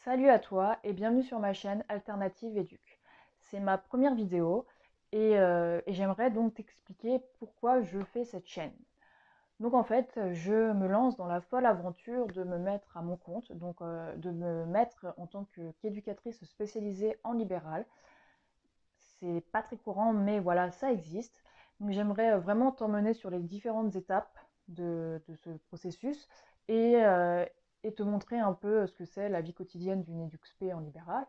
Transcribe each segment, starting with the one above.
Salut à toi et bienvenue sur ma chaîne Alternative Éduc. C'est ma première vidéo et j'aimerais donc t'expliquer pourquoi je fais cette chaîne. Donc en fait, je me lance dans la folle aventure de me mettre à mon compte, de me mettre en tant qu'éducatrice spécialisée en libéral. C'est pas très courant, mais voilà, ça existe. Donc j'aimerais vraiment t'emmener sur les différentes étapes de ce processus et, euh, et te montrer un peu ce que c'est la vie quotidienne d'une EduxP en libéral.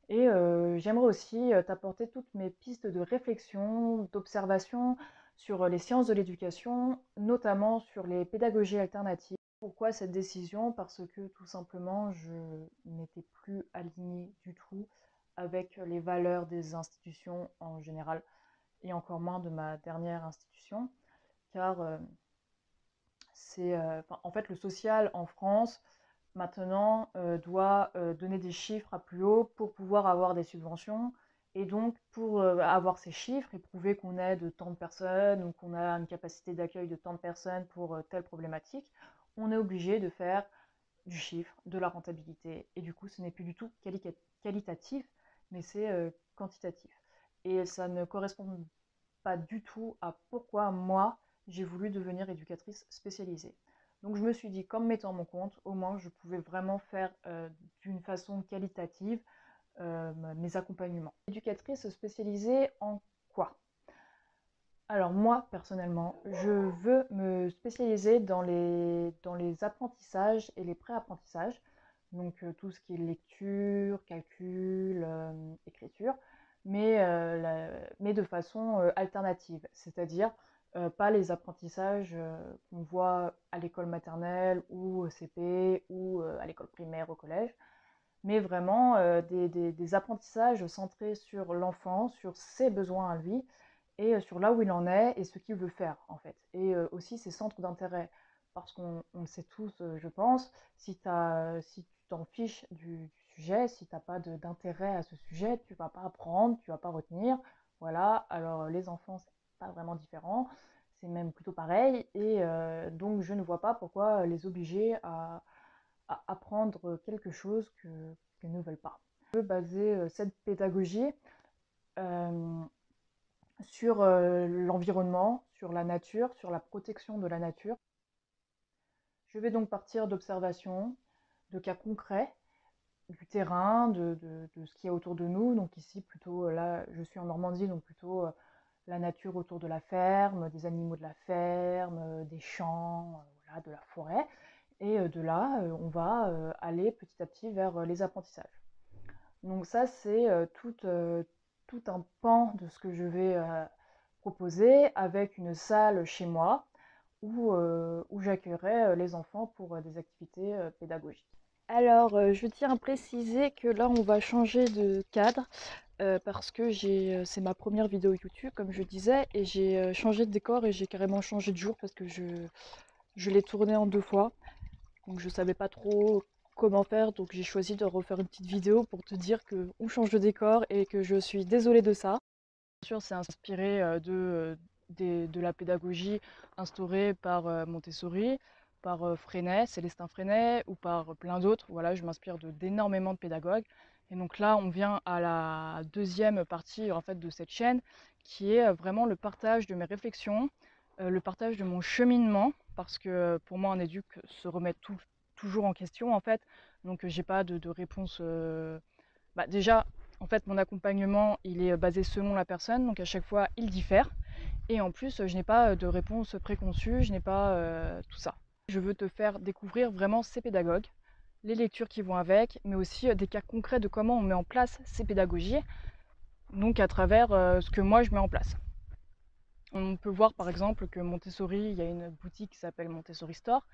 J'aimerais aussi t'apporter toutes mes pistes de réflexion, d'observation sur les sciences de l'éducation, notamment sur les pédagogies alternatives. Pourquoi cette décision? Parce que tout simplement, je n'étais plus alignée du tout avec les valeurs des institutions en général, et encore moins de ma dernière institution, car en fait, le social en France maintenant doit donner des chiffres à plus haut pour pouvoir avoir des subventions. Et donc, pour avoir ces chiffres et prouver qu'on aide tant de personnes ou qu'on a une capacité d'accueil de tant de personnes pour telle problématique, on est obligé de faire du chiffre, de la rentabilité. Et du coup, ce n'est plus du tout qualitatif, mais c'est quantitatif. Et ça ne correspond pas du tout à pourquoi moi, j'ai voulu devenir éducatrice spécialisée. Donc je me suis dit, comme mettant mon compte, au moins je pouvais vraiment faire d'une façon qualitative mes accompagnements. Éducatrice spécialisée en quoi? Alors moi, personnellement, je veux me spécialiser dans les apprentissages et les pré-apprentissages, donc tout ce qui est lecture, calcul, écriture, mais de façon alternative, c'est-à-dire pas les apprentissages qu'on voit à l'école maternelle ou au CP ou à l'école primaire, au collège, mais vraiment des apprentissages centrés sur l'enfant, sur ses besoins à lui, et sur là où il en est et ce qu'il veut faire en fait. Et aussi ses centres d'intérêt, parce qu'on le sait tous, je pense, si tu t'en fiches du sujet, si tu n'as pas d'intérêt à ce sujet, tu vas pas apprendre, tu vas pas retenir. Voilà, alors les enfants, c'est pas vraiment différent, c'est même plutôt pareil, et donc je ne vois pas pourquoi les obliger à apprendre quelque chose qu'ils ne veulent pas. Je veux baser cette pédagogie euh, sur l'environnement, sur la nature, sur la protection de la nature. Je vais donc partir d'observations, de cas concrets, du terrain, de ce qu'il y a autour de nous. Donc ici, plutôt, là, je suis en Normandie, donc plutôt la nature autour de la ferme, des animaux de la ferme, des champs, voilà, de la forêt. Et de là, on va aller petit à petit vers les apprentissages. Donc ça, c'est tout un pan de ce que je vais proposer avec une salle chez moi où j'accueillerai les enfants pour des activités pédagogiques. Alors, je tiens à préciser que là, on va changer de cadre parce que c'est ma première vidéo YouTube, comme je disais, et j'ai changé de décor et j'ai carrément changé de jour parce que je l'ai tourné en 2 fois. Donc je savais pas trop comment faire, donc j'ai choisi de refaire une petite vidéo pour te dire qu'on change de décor et que je suis désolée de ça. Bien sûr, c'est inspiré de la pédagogie instaurée par Montessori, par Freinet, Célestin Freinet ou par plein d'autres. Voilà, je m'inspire d'énormément de pédagogues. Et donc là, on vient à la deuxième partie en fait de cette chaîne, qui est vraiment le partage de mes réflexions, le partage de mon cheminement, parce que pour moi, un éduc se remet toujours en question en fait. Donc j'ai pas de réponse. Déjà, en fait, mon accompagnement, il est basé selon la personne, donc à chaque fois, il diffère. Et en plus, je n'ai pas de réponse préconçue, je n'ai pas tout ça. Je veux te faire découvrir vraiment ces pédagogues, les lectures qui vont avec, mais aussi des cas concrets de comment on met en place ces pédagogies, donc à travers ce que moi je mets en place. On peut voir par exemple que Montessori, il y a une boutique qui s'appelle Montessori Store.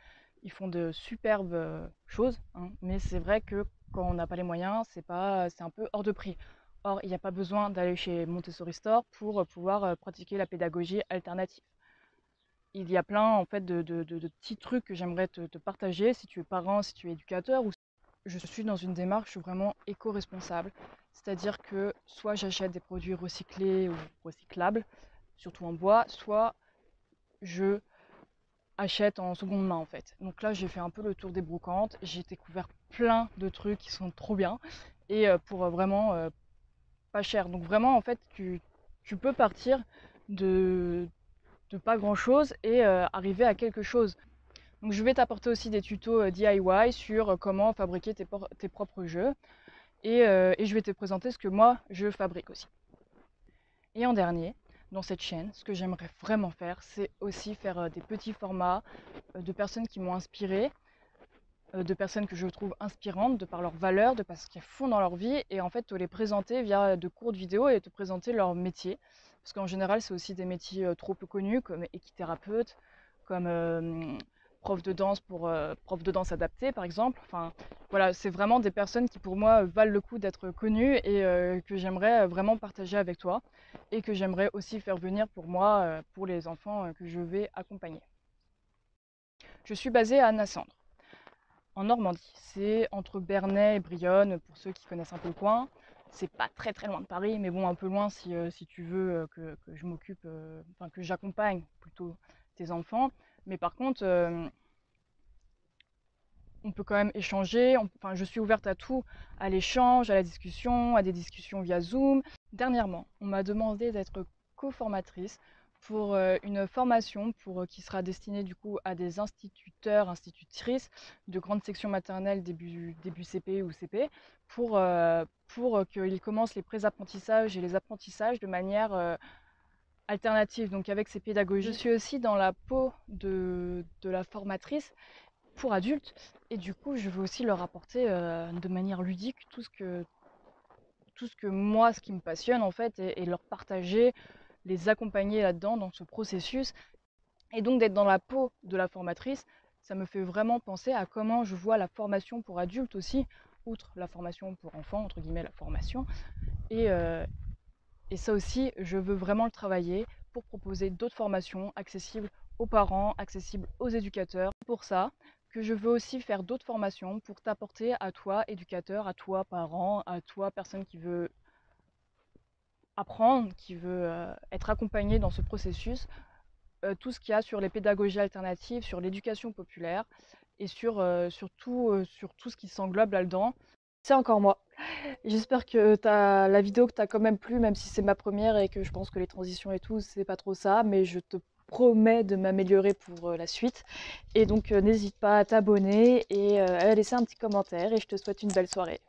Ils font de superbes choses, hein, mais c'est vrai que quand on n'a pas les moyens, c'est un peu hors de prix. Or, il n'y a pas besoin d'aller chez Montessori Store pour pouvoir pratiquer la pédagogie alternative. Il y a plein en fait de petits trucs que j'aimerais te partager si tu es parent, si tu es éducateur. Je suis dans une démarche vraiment éco-responsable, c'est-à-dire que soit j'achète des produits recyclés ou recyclables, surtout en bois, soit je achète en seconde main en fait. Donc là j'ai fait un peu le tour des brocantes, j'ai découvert plein de trucs qui sont trop bien et pour vraiment pas cher. Donc vraiment en fait tu peux partir de, de pas grand chose et arriver à quelque chose. Donc je vais t'apporter aussi des tutos DIY sur comment fabriquer tes propres jeux et je vais te présenter ce que moi je fabrique aussi. Et en dernier, dans cette chaîne, ce que j'aimerais vraiment faire, c'est aussi faire des petits formats de personnes qui m'ont inspiré, de personnes que je trouve inspirantes de par leurs valeurs, de par ce qu'elles font dans leur vie, et en fait te les présenter via de courtes vidéos et te présenter leur métier. Parce qu'en général, c'est aussi des métiers trop peu connus, comme équithérapeute, comme prof de danse pour prof de danse adaptée par exemple. Enfin voilà, c'est vraiment des personnes qui pour moi valent le coup d'être connues et que j'aimerais vraiment partager avec toi et que j'aimerais aussi faire venir pour moi, pour les enfants que je vais accompagner. Je suis basée à Nassandre, en Normandie. C'est entre Bernay et Brionne, pour ceux qui connaissent un peu le coin. C'est pas très très loin de Paris, mais bon, un peu loin si tu veux que je m'occupe, enfin que j'accompagne plutôt tes enfants. Mais par contre, on peut quand même échanger. Enfin, je suis ouverte à tout, à l'échange, à la discussion, à des discussions via Zoom. Dernièrement, on m'a demandé d'être co-formatrice pour une formation qui sera destinée du coup à des instituteurs, institutrices de grandes sections maternelles début CP ou CP pour qu'ils commencent les pré-apprentissages et les apprentissages de manière alternative, donc avec ces pédagogies. Je suis aussi dans la peau de la formatrice pour adultes et du coup je veux aussi leur apporter de manière ludique tout ce que moi, ce qui me passionne en fait et leur partager, les accompagner là-dedans dans ce processus et donc d'être dans la peau de la formatrice, ça me fait vraiment penser à comment je vois la formation pour adultes aussi, outre la formation pour enfants, entre guillemets la formation et, euh, et ça aussi je veux vraiment le travailler pour proposer d'autres formations accessibles aux parents, accessibles aux éducateurs. Pour ça, que je veux aussi faire d'autres formations pour t'apporter à toi, éducateur, à toi, parent, à toi, personne qui veut apprendre, qui veut être accompagné dans ce processus, tout ce qu'il y a sur les pédagogies alternatives, sur l'éducation populaire et sur tout ce qui s'englobe là-dedans. C'est encore moi. J'espère que la vidéo que t'as quand même plu, même si c'est ma première et que je pense que les transitions et tout, c'est pas trop ça, mais je te promets de m'améliorer pour la suite. Et donc n'hésite pas à t'abonner et à laisser un petit commentaire et je te souhaite une belle soirée.